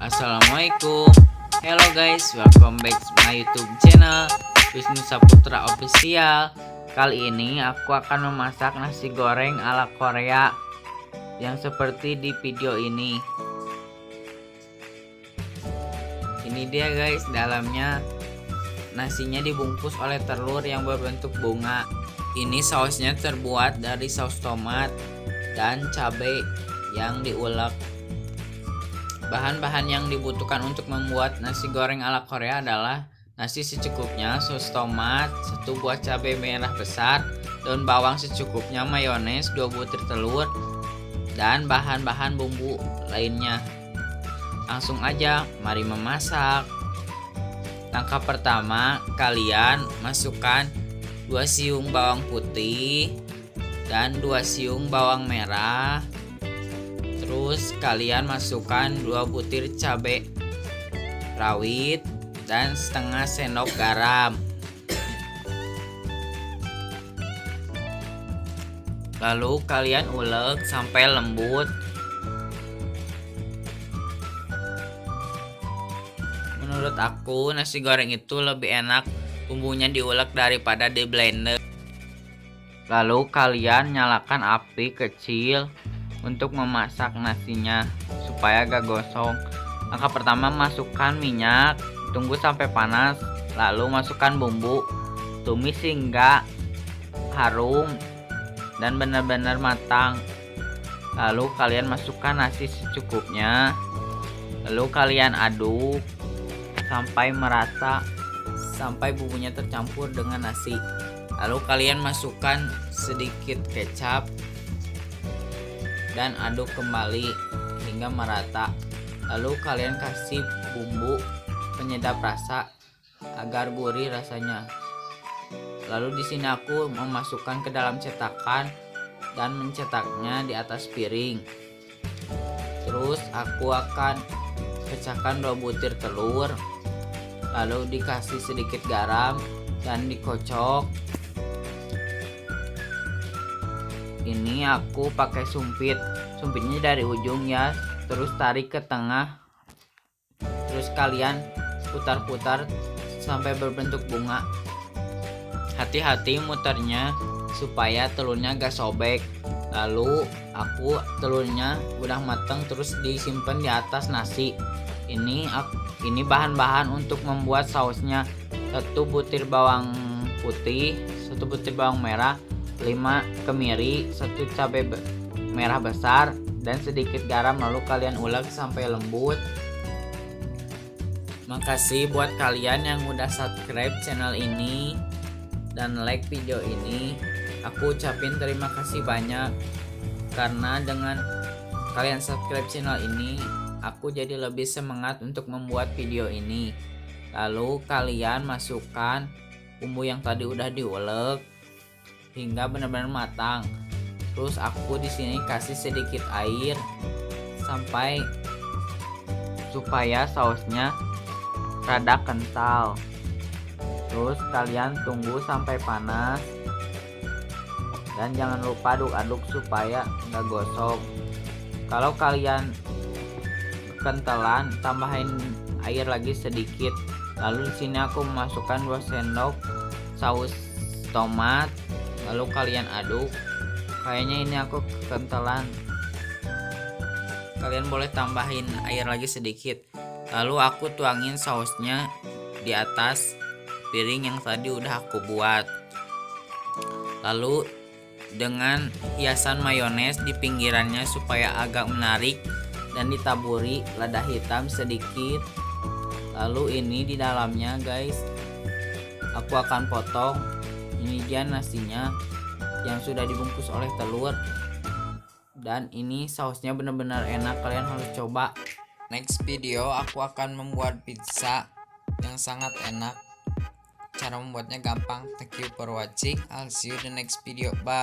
Assalamualaikum. Hello guys, welcome back to my YouTube channel Wisnu Saputra Official. Kali ini aku akan memasak nasi goreng ala Korea yang seperti di video ini. Ini dia guys, dalamnya nasinya dibungkus oleh telur yang berbentuk bunga. Ini sausnya terbuat dari saus tomat dan cabai yang diulek. Bahan-bahan yang dibutuhkan untuk membuat nasi goreng ala Korea adalah nasi secukupnya, saus tomat, 1 buah cabai merah besar, daun bawang secukupnya, mayones, 2 butir telur, dan bahan-bahan bumbu lainnya. Langsung aja, mari memasak. Langkah pertama, kalian masukkan 2 siung bawang putih dan 2 siung bawang merah. Terus kalian masukkan 2 butir cabai rawit dan setengah sendok garam. Lalu kalian ulek sampai lembut. Menurut aku nasi goreng itu lebih enak bumbunya diulek daripada di blender. Lalu kalian nyalakan api kecil untuk memasak nasinya supaya gak gosong. Langkah pertama, masukkan minyak, tunggu sampai panas, lalu masukkan bumbu, tumis hingga harum dan benar-benar matang. Lalu kalian masukkan nasi secukupnya, lalu kalian aduk sampai merata, sampai bumbunya tercampur dengan nasi. Lalu kalian masukkan sedikit kecap dan aduk kembali hingga merata. Lalu kalian kasih bumbu penyedap rasa agar gurih rasanya. Lalu di sini aku memasukkan ke dalam cetakan dan mencetaknya di atas piring. Terus aku akan pecahkan 2 butir telur, lalu dikasih sedikit garam dan dikocok. Ini aku pakai sumpitnya dari ujung ya, terus tarik ke tengah, terus kalian putar-putar sampai berbentuk bunga. Hati-hati muternya supaya telurnya gak sobek. Lalu telurnya udah mateng, terus disimpan di atas nasi. Ini bahan-bahan untuk membuat sausnya: 1 butir bawang putih, 1 butir bawang merah, 5 kemiri, 1 cabai merah besar, dan sedikit garam. Lalu kalian ulek sampai lembut. Makasih buat kalian yang udah subscribe channel ini dan like video ini. Aku ucapin terima kasih banyak, karena dengan kalian subscribe channel ini, aku jadi lebih semangat untuk membuat video ini. Lalu kalian masukkan bumbu yang tadi udah diulek hingga benar-benar matang. Terus aku di sini kasih sedikit air supaya sausnya rada kental. Terus kalian tunggu sampai panas dan jangan lupa aduk-aduk supaya nggak gosong. Kalau kalian kekentalan, tambahin air lagi sedikit. Lalu di sini aku memasukkan 2 sendok saus tomat. Lalu kalian aduk. Kayaknya ini aku kekentalan. Kalian boleh tambahin air lagi sedikit. Lalu aku tuangin sausnya di atas piring yang tadi udah aku buat. Lalu dengan hiasan mayones di pinggirannya supaya agak menarik, dan ditaburi lada hitam sedikit. Lalu ini di dalamnya guys, aku akan potong. Ini dia nasinya yang sudah dibungkus oleh telur, dan ini sausnya benar-benar enak, kalian harus coba. Next video aku akan membuat pizza yang sangat enak. Cara membuatnya gampang. Thank you for watching. I'll see you the next video. Bye.